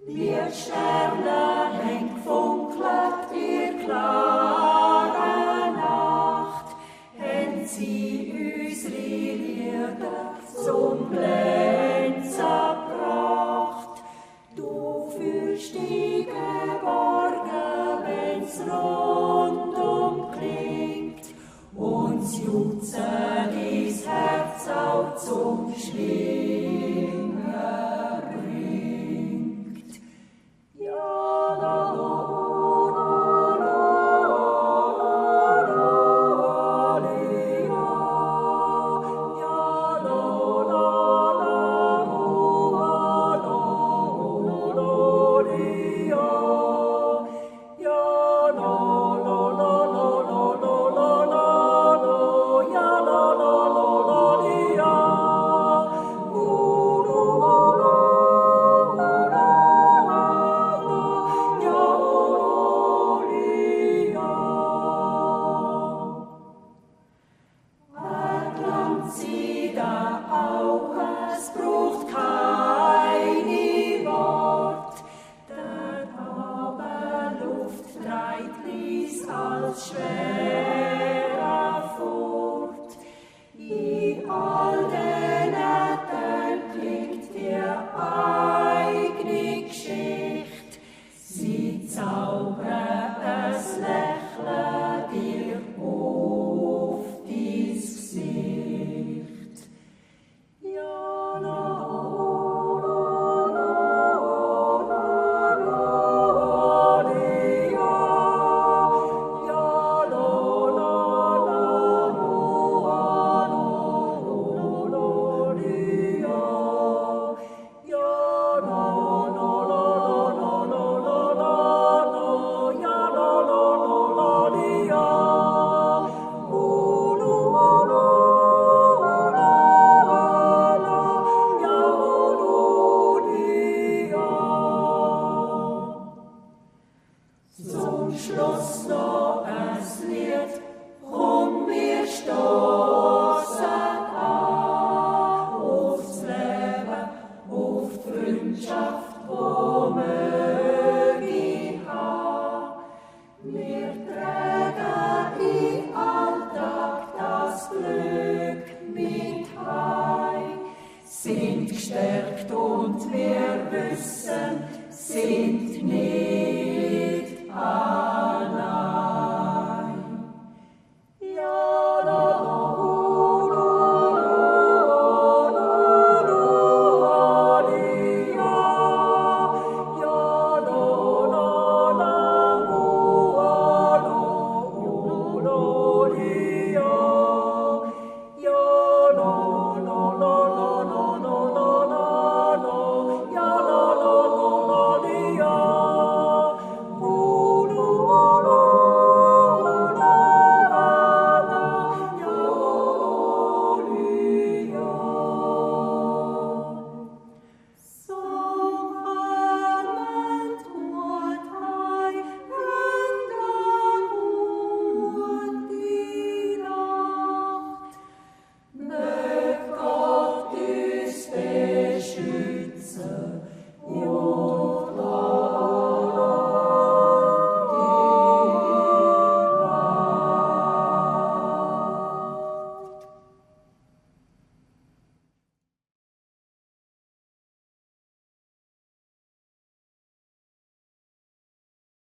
Wir Sterne hängt funkelt ihr klare Nacht, händ sie unsere Lieder zum Glänzen gebracht. Du fühlst dich geborgen, wenn's rundum klingt, uns jutzen dies Herz auch zum Schwingen bringt. Ja, la, la, la, la, la, ja, la, la, es braucht keine Wort, denn aber Luft treibt dies als schwerer fort. In all den Nächten klingt dir eigene Geschichte, sie zaubern es Lächeln dir auf dies Gesicht. Zum Schluss noch ein Lied, wir stoßen an aufs Leben, auf die Freundschaft, wo möge haben. Wir tragen im Alltag das Glück mit heim, sind gestärkt und wir wissen, sind